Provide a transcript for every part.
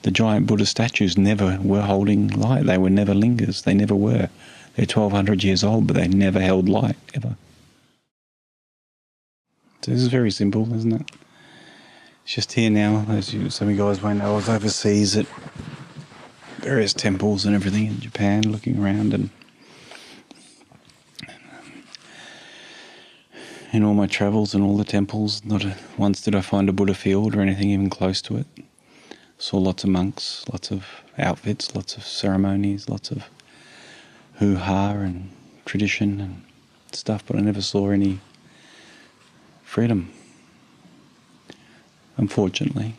The giant Buddha statues never were holding light. They were never lingers. They never were. They're 1,200 years old, but they never held light, ever. So this is very simple, isn't it? It's just here now, as some of you guys won't know, I was overseas at various temples and everything in Japan, looking around, and in all my travels and all the temples, not once did I find a Buddha field or anything even close to it. Saw lots of monks, lots of outfits, lots of ceremonies, lots of hoo-ha and tradition and stuff, but I never saw any freedom, unfortunately.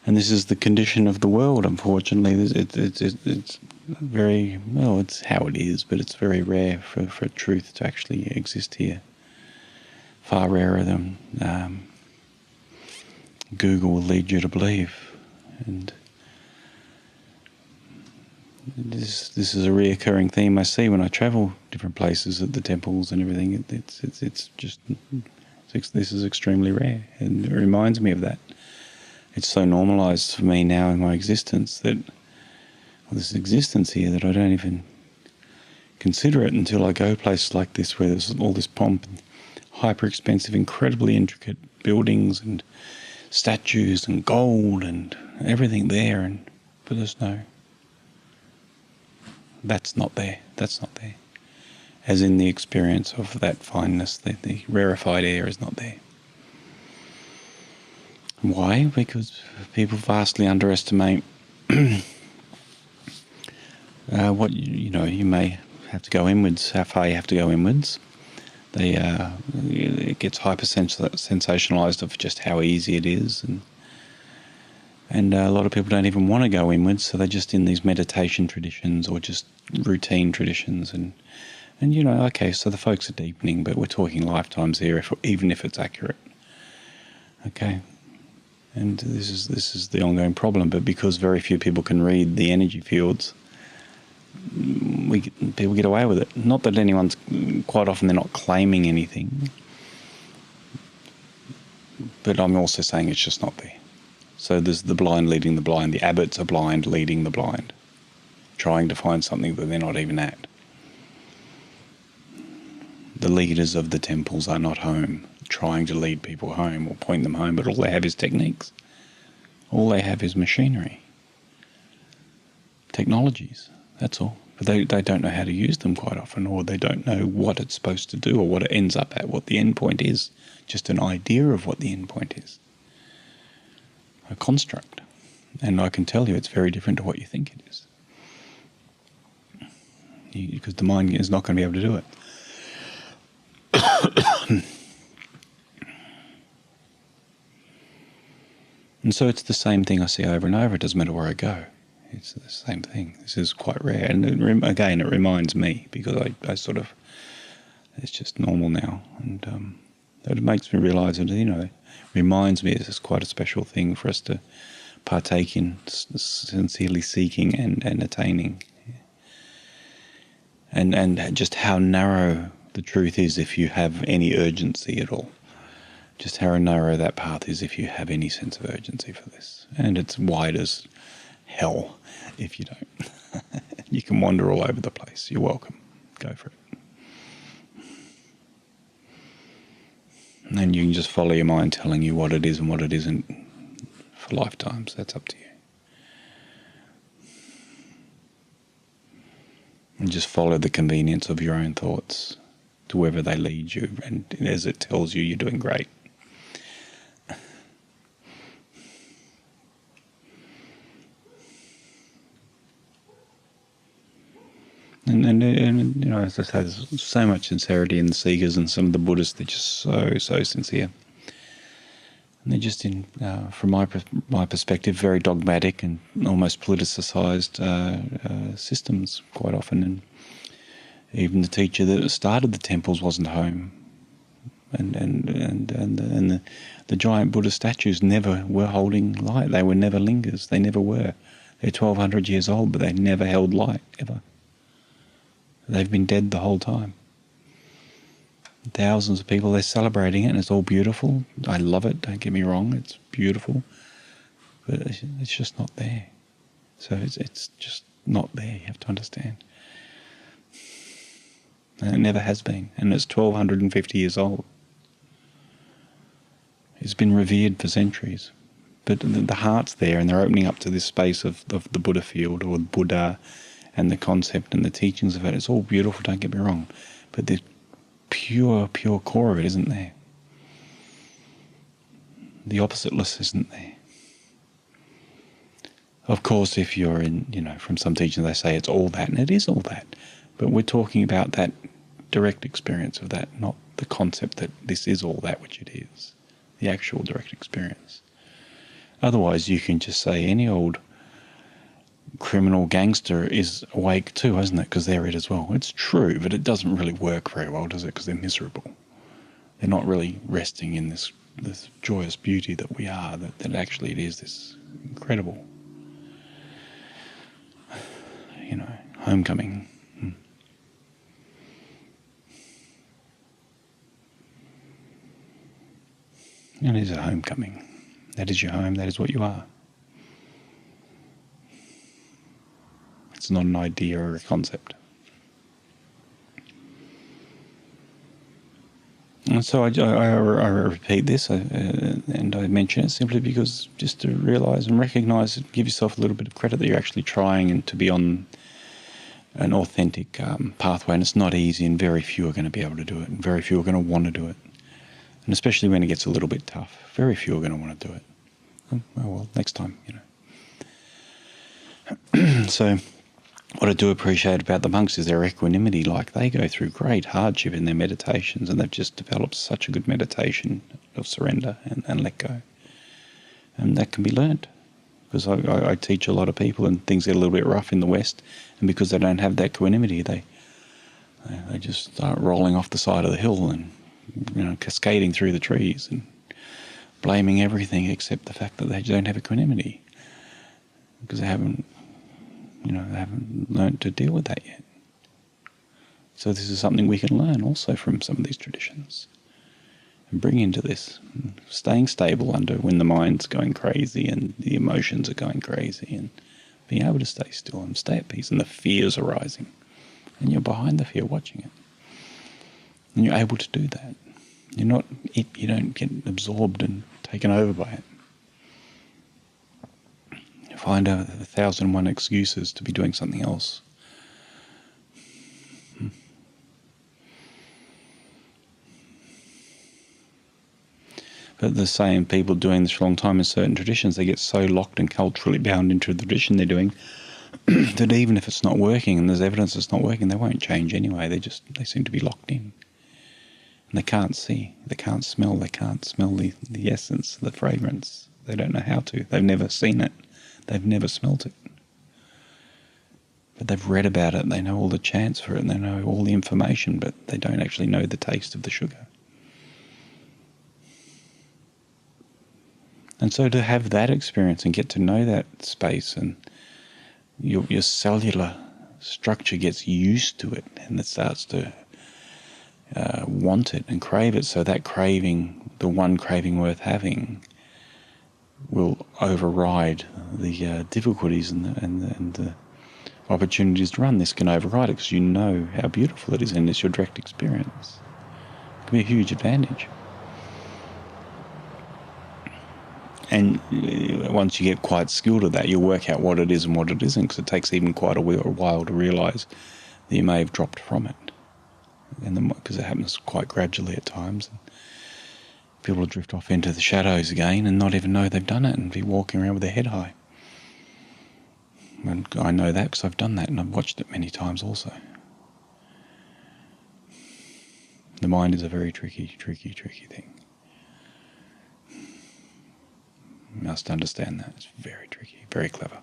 And this is the condition of the world, unfortunately. It's very, well, it's how it is, but it's very rare for truth to actually exist here. Far rarer than Google will lead you to believe. And this is a reoccurring theme I see when I travel different places at the temples and everything. This is extremely rare, and it reminds me of that. It's so normalised for me now in my existence that, well, this existence here, that I don't even consider it until I go places like this where there's all this pomp and hyper expensive, incredibly intricate buildings and statues and gold and everything there, but there's no. That's not there. That's not there. As in the experience of that fineness, the rarefied air is not there. Why? Because people vastly underestimate what you may have to go inwards, how far you have to go inwards. It gets hyper sensationalized of just how easy it is, and a lot of people don't even want to go inwards, so they're just in these meditation traditions or just routine traditions, and okay, so the folks are deepening, but we're talking lifetimes here, even if it's accurate. Okay. And this is the ongoing problem. But because very few people can read the energy fields, people get away with it. Not that anyone's, quite often they're not claiming anything, but I'm also saying it's just not there. So there's the blind leading the blind. The abbots are blind leading the blind, trying to find something that they're not even at. The leaders of the temples are not home, trying to lead people home or point them home, but all they have is techniques. All they have is machinery, technologies, that's all. But they don't know how to use them quite often, or they don't know what it's supposed to do or what it ends up at, what the end point is. Just an idea of what the end point is. A construct. And I can tell you it's very different to what you think it is. Because the mind is not going to be able to do it. And so it's the same thing I see over and over. It doesn't matter where I go. It's the same thing. This is quite rare. And again, it reminds me, because I sort of, it's just normal now. And it makes me realise that, reminds me it's quite a special thing for us to partake in, sincerely seeking and attaining. And just how narrow the truth is if you have any urgency at all. Just how narrow that path is if you have any sense of urgency for this. And it's wide as hell if you don't. You can wander all over the place. You're welcome. Go for it. And then you can just follow your mind telling you what it is and what it isn't for lifetimes. That's up to you. And just follow the convenience of your own thoughts to wherever they lead you. And as it tells you, you're doing great. And as I say, there's so much sincerity in the Seekers and some of the Buddhists. They're just so sincere. And they're just from my perspective, very dogmatic and almost politicized systems quite often. And even the teacher that started the temples wasn't home. And the giant Buddha statues never were holding light. They were never lingers. They never were. They're 1,200 years old, but they never held light, ever. They've been dead the whole time. Thousands of people, they're celebrating it, and it's all beautiful. I love it, don't get me wrong, it's beautiful. but it's just not there. So it's just not there. You have to understand. And it never has been. And it's 1,250 years old. It's been revered for centuries. But the heart's there, and they're opening up to this space of the Buddha field, or Buddha, and the concept and the teachings of it. It's all beautiful, don't get me wrong. But the pure core of it isn't there. The oppositeless isn't there. Of course, if you're in, from some teachings they say it's all that, and it is all that. But we're talking about that direct experience of that, not the concept that this is all that which it is. The actual direct experience. Otherwise, you can just say any old criminal gangster is awake too, isn't it? Because they're it as well. It's true, but it doesn't really work very well, does it? Because they're miserable. They're not really resting in this joyous beauty that we are, that actually it is this incredible, homecoming. It is a homecoming. That is your home. That is what you are. It's not an idea or a concept. And so I repeat this and I mention it simply because just to realise and recognise, give yourself a little bit of credit that you're actually trying and to be on an authentic pathway. And it's not easy, and very few are going to be able to do it, and very few are going to want to do it. And especially when it gets a little bit tough, very few are going to want to do it. Oh well, next time, So what I do appreciate about the monks is their equanimity. Like, they go through great hardship in their meditations, and they've just developed such a good meditation of surrender and let go. And that can be learnt. Because I teach a lot of people, and things get a little bit rough in the West, and because they don't have that equanimity, they just start rolling off the side of the hill and cascading through the trees and blaming everything except the fact that they don't have equanimity, because they haven't learned to deal with that yet. So this is something we can learn also from some of these traditions and bring into this. Staying stable under when the mind's going crazy and the emotions are going crazy, and being able to stay still and stay at peace, and the fears are rising, and you're behind the fear watching it. And you're able to do that. You don't get absorbed and taken over by it. You find 1,001 excuses to be doing something else. But the same people doing this for a long time in certain traditions, they get so locked and culturally bound into the tradition they're doing that even if it's not working and there's evidence it's not working, they won't change anyway. They seem to be locked in. And they can't see, they can't smell the essence, the fragrance. They don't know how to. They've never seen it. They've never smelt it. But they've read about it, they know all the chants for it, and they know all the information, but they don't actually know the taste of the sugar. And so to have that experience and get to know that space, and your cellular structure gets used to it, and it starts to want it and crave it. So that craving, the one craving worth having, will override the difficulties and the opportunities to run. This can override it because you know how beautiful it is, and it's your direct experience. It can be a huge advantage. And once you get quite skilled at that, you'll work out what it is and what it isn't, because it takes even quite a while to realise that you may have dropped from it. And because it happens quite gradually at times. And people will drift off into the shadows again and not even know they've done it, and be walking around with their head high. And I know that because I've done that, and I've watched it many times also. The mind is a very tricky thing. You must understand that. It's very tricky, very clever.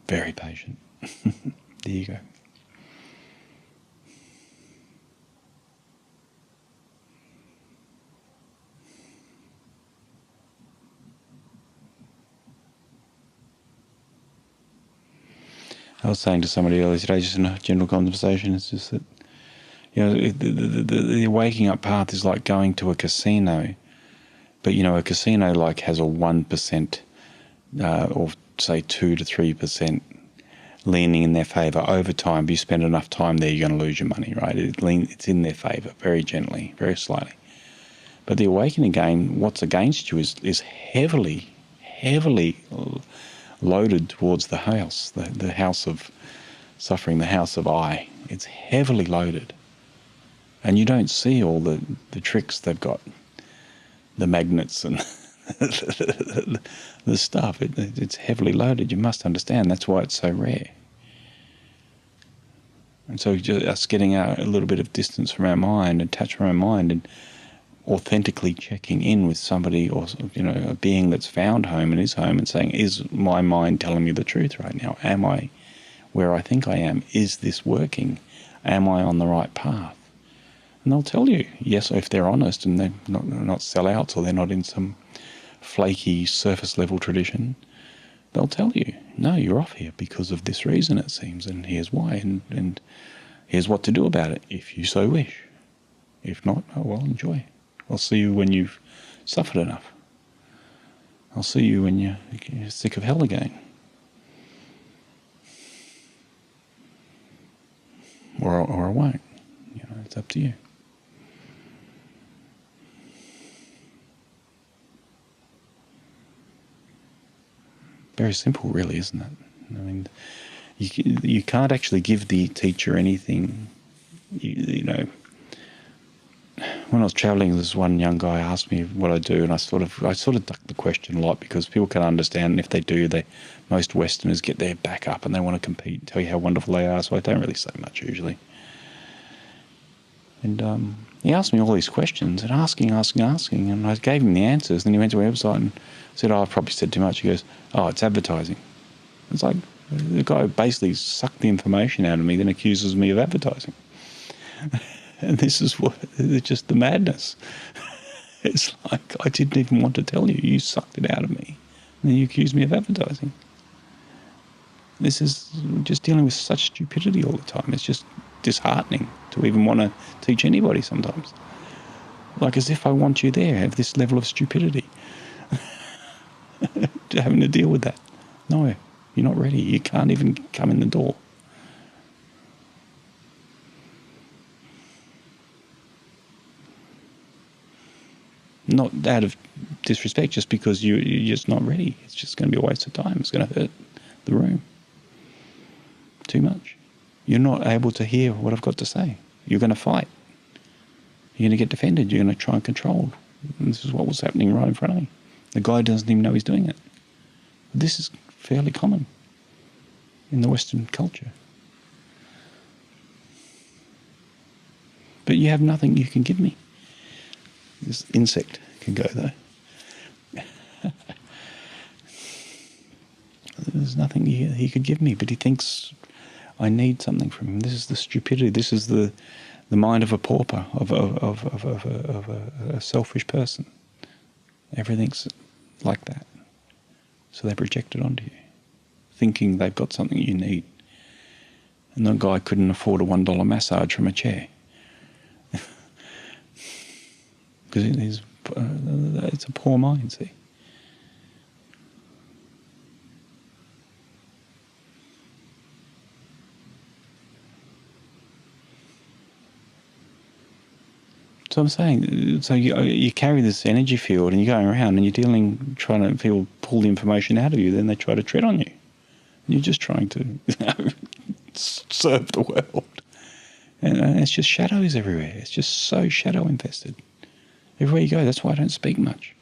Very patient. The ego. I was saying to somebody earlier today, just in a general conversation, it's just that, the waking up path is like going to a casino But, a casino like has a 1% or say 2 to 3% leaning in their favour over time. If you spend enough time there, you're going to lose your money, right? It's in their favour very gently, very slightly. But the awakening game, what's against you is heavily, heavily loaded towards the house, the house of suffering, the house of I. It's heavily loaded. And you don't see all the tricks they've got, the magnets and the stuff. It's heavily loaded. You must understand. That's why it's so rare. And so just us getting a little bit of distance from our mind, and touch from our mind, and authentically checking in with somebody, or a being that's found home and is home, and saying, is my mind telling me the truth right now? Am I where I think I am? Is this working? Am I on the right path? And they'll tell you, yes, if they're honest and they're not sellouts, or they're not in some flaky surface level tradition, they'll tell you, no, you're off here because of this reason, it seems, and here's why, and here's what to do about it, if you so wish. If not, oh well, enjoy. I'll see you when you've suffered enough. I'll see you when you're sick of hell again. Or I won't. It's up to you. Very simple, really, isn't it? I mean, you can't actually give the teacher anything. When I was travelling, this one young guy asked me what I do, and I sort of ducked the question a lot, because people can understand, and if they do, most Westerners get their back up and they want to compete and tell you how wonderful they are. So I don't really say much usually. And he asked me all these questions, and asking, and I gave him the answers. Then he went to a website and said, "Oh, I've probably said too much." He goes, "Oh, it's advertising." It's like the guy basically sucked the information out of me, then accuses me of advertising. And this is it's just the madness. It's like, I didn't even want to tell you. You sucked it out of me. And then you accuse me of advertising. This is just dealing with such stupidity all the time. It's just disheartening to even want to teach anybody sometimes. Like, as if I want you there, have this level of stupidity. Having to deal with that. No, you're not ready. You can't even come in the door. Not out of disrespect, just because you're just not ready. It's just going to be a waste of time. It's going to hurt the room too much. You're not able to hear what I've got to say. You're going to fight. You're going to get defended. You're going to try and control. And this is what was happening right in front of me. The guy doesn't even know he's doing it. This is fairly common in the Western culture. But you have nothing you can give me. This insect can go, though. There's nothing he could give me, but he thinks I need something from him. This is the stupidity. This is the mind of a pauper, of a selfish person. Everything's like that. So they project it onto you, thinking they've got something you need. And the guy couldn't afford a $1 massage from a chair. Because it's a poor mind, see. So I'm saying, so you carry this energy field and you're going around and you're trying to pull the information out of you, then they try to tread on you. You're just trying to serve the world. And it's just shadows everywhere. It's just so shadow infested. Everywhere you go, that's why I don't speak much.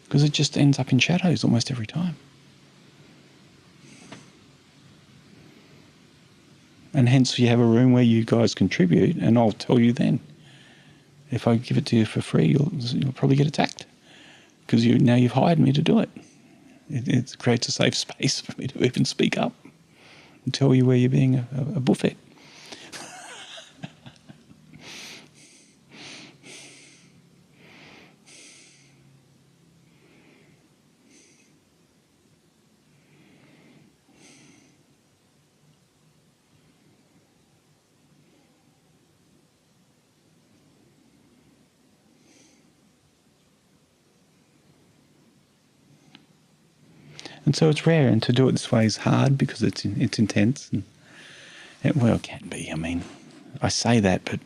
Because it just ends up in shadows almost every time. And hence you have a room where you guys contribute, and I'll tell you then. If I give it to you for free, you'll probably get attacked. Because now you've hired me to do it. It creates a safe space for me to even speak up and tell you where you're being a buffet. And so it's rare, and to do it this way is hard because it's intense. And well, it can be. I mean, I say that, but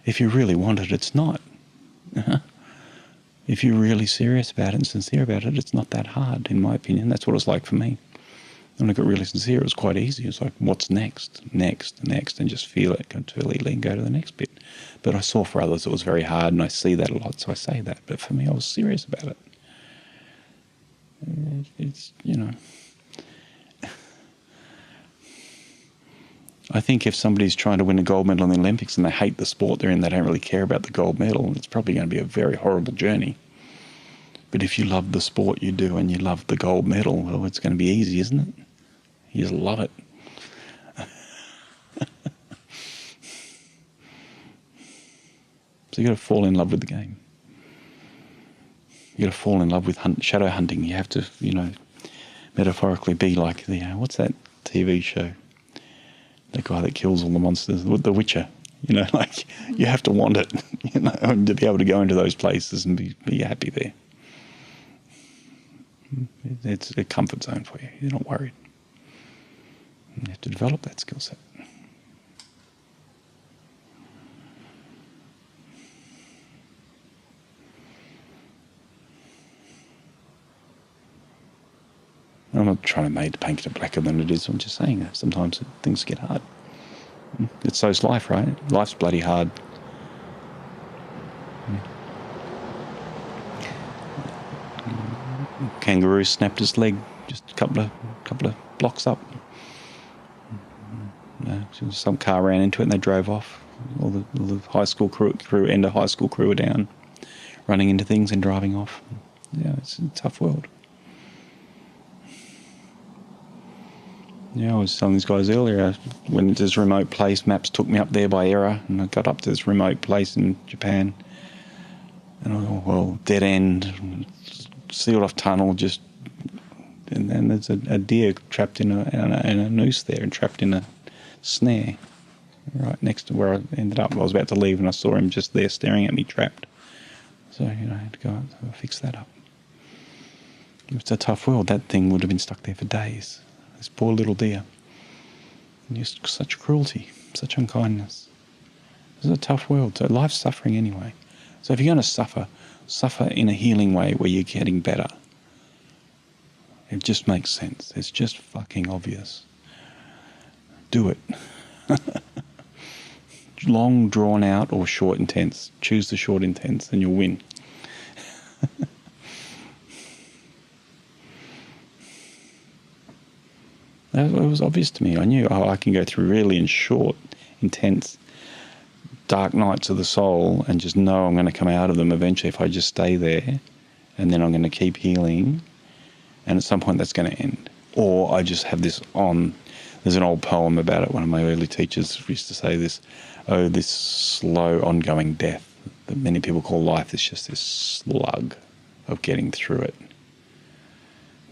if you really want it, it's not. If you're really serious about it and sincere about it, it's not that hard, in my opinion. That's what it's like for me. When I got really sincere, it was quite easy. It was like, what's next, and just feel it completely and go to the next bit. But I saw for others it was very hard, and I see that a lot, so I say that. But for me, I was serious about it. It's, I think if somebody's trying to win a gold medal in the Olympics and they hate the sport they're in, they don't really care about the gold medal, it's probably going to be a very horrible journey. But if you love the sport you do and you love the gold medal, well, it's going to be easy, isn't it? You just love it. So you got to fall in love with the game. You got to fall in love with shadow hunting. You have to, metaphorically be like what's that TV show? The guy that kills all the monsters, The Witcher. You have to want it, and to be able to go into those places and be happy there. It's a comfort zone for you. You're not worried. You have to develop that skill set. I'm not trying to paint it blacker than it is. I'm just saying that sometimes things get hard. It's so's life, right? Life's bloody hard. Kangaroo snapped his leg just a couple of blocks up. Some car ran into it and they drove off. All the high school crew, end of high school crew were down, running into things and driving off. Yeah, it's a tough world. Yeah, I was telling these guys earlier, when this remote place, maps took me up there by error, and I got up to this remote place in Japan, and I thought, well, dead end, sealed off tunnel, and then there's a deer trapped in a noose there and trapped in a snare right next to where I ended up. I was about to leave and I saw him just there staring at me, trapped. So, I had to go out and fix that up. It's a tough world. That thing would have been stuck there for days. This poor little deer. And just such cruelty, such unkindness. It's a tough world. So life's suffering anyway. So if you're going to suffer in a healing way where you're getting better. It just makes sense. It's just fucking obvious. Do it. Long, drawn out, or short, intense. Choose the short, intense, and you'll win. It was obvious to me. I knew, I can go through really short, intense, dark nights of the soul and just know I'm going to come out of them eventually if I just stay there, and then I'm going to keep healing, and at some point that's going to end. Or I just have this there's an old poem about it. One of my early teachers used to say this, this slow ongoing death that many people call life is just this slug of getting through it,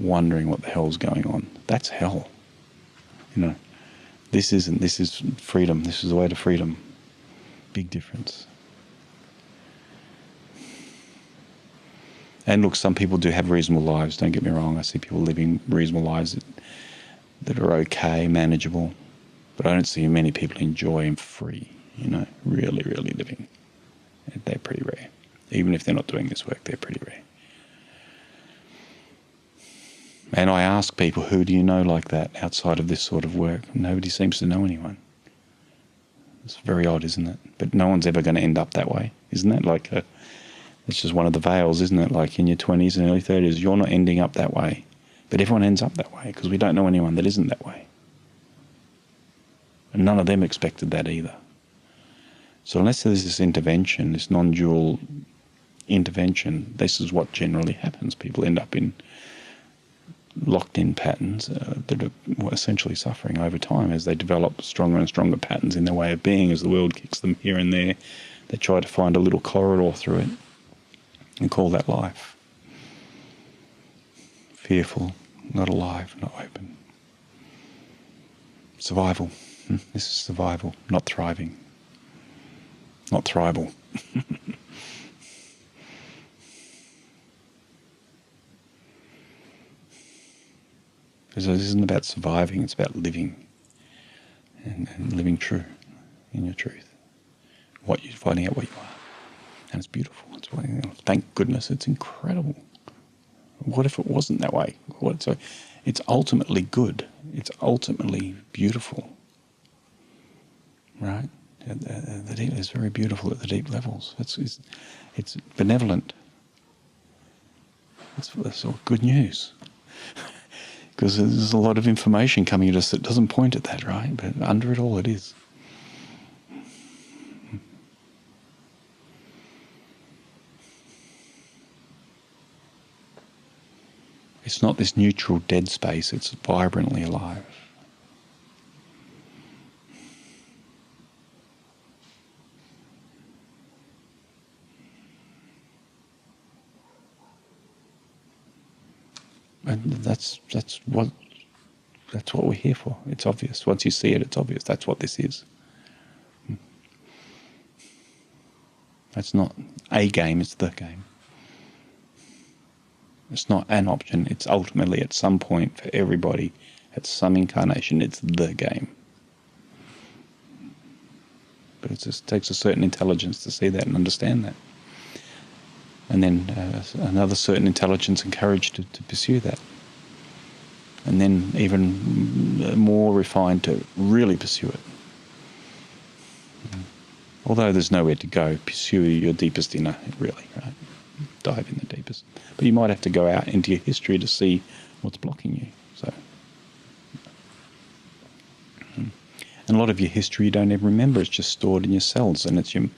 wondering what the hell's going on. That's hell. This is freedom. This is the way to freedom. Big difference. And look, some people do have reasonable lives, don't get me wrong. I see people living reasonable lives that are okay, manageable. But I don't see many people enjoy and free, really, really living. They're pretty rare. Even if they're not doing this work, they're pretty rare. And I ask people, who do you know like that outside of this sort of work? Nobody seems to know anyone. It's very odd, isn't it? But no one's ever going to end up that way, isn't it? It's just one of the veils, isn't it? Like in your 20s and early 30s, you're not ending up that way. But everyone ends up that way because we don't know anyone that isn't that way. And none of them expected that either. So unless there's this intervention, this non-dual intervention, this is what generally happens. People end up in locked-in patterns that are essentially suffering over time as they develop stronger and stronger patterns in their way of being. As the world kicks them here and there, they try to find a little corridor through it and call that life. Fearful, not alive, not open. Survival. This is survival, not thriving. Not thrival. So this isn't about surviving, it's about living, and living true in your truth. Finding out what you are. And it's beautiful. Thank goodness, it's incredible. What if it wasn't that way? So it's ultimately good. It's ultimately beautiful. Right? The deep is very beautiful at the deep levels. It's benevolent. That's all good news. Because there's a lot of information coming at us that doesn't point at that, right? But under it all, it is. It's not this neutral dead space, it's vibrantly alive. And that's what we're here for. It's obvious. Once you see it, it's obvious. That's what this is. That's not a game, it's the game. It's not an option, it's ultimately at some point for everybody, at some incarnation, it's the game. But it just takes a certain intelligence to see that and understand that. And then another certain intelligence and courage to pursue that. And then even more refined to really pursue it. Although there's nowhere to go, pursue your deepest inner, really, right? Dive in the deepest. But you might have to go out into your history to see what's blocking you. So, and a lot of your history you don't even remember. It's just stored in your cells, and it's your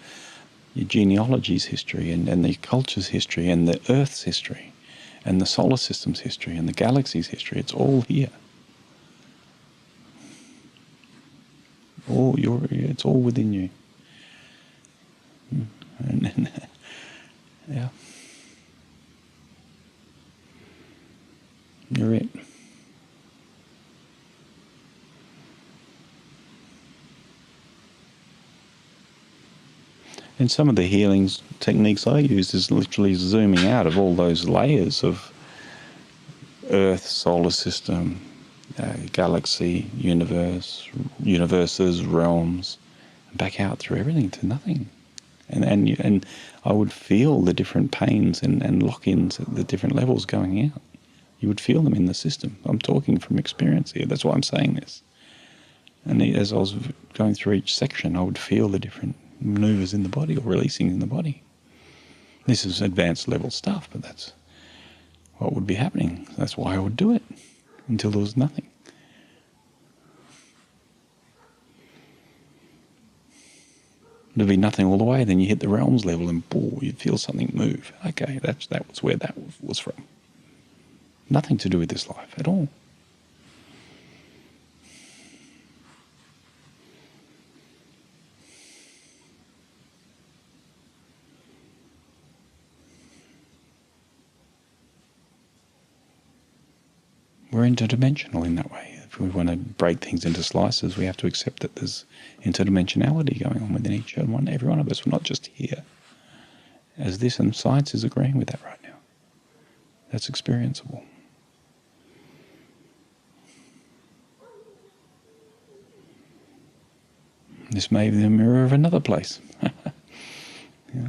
genealogy's history, and the culture's history, and the Earth's history, and the solar system's history, and the galaxy's history. It's all here. It's all within you. And yeah, you're it. And some of the healings techniques I use is literally zooming out of all those layers of Earth, solar system, galaxy, universes, realms, and back out through everything to nothing. And I would feel the different pains and lock-ins at the different levels going out. You would feel them in the system. I'm talking from experience here. That's why I'm saying this. And as I was going through each section, I would feel the different maneuvers in the body or releasing in the body. This is advanced level stuff, but that's what would be happening. That's why I would do it until there was nothing. There'd be nothing all the way. Then you hit the realms level and boom, you'd feel something move. Okay, that was where that was from. Nothing to do with this life at all. We're interdimensional in that way. If we want to break things into slices, we have to accept that there's interdimensionality going on within every one of us. We're not just here as this, and science is agreeing with that right now. That's experienceable. This may be the mirror of another place. Yeah.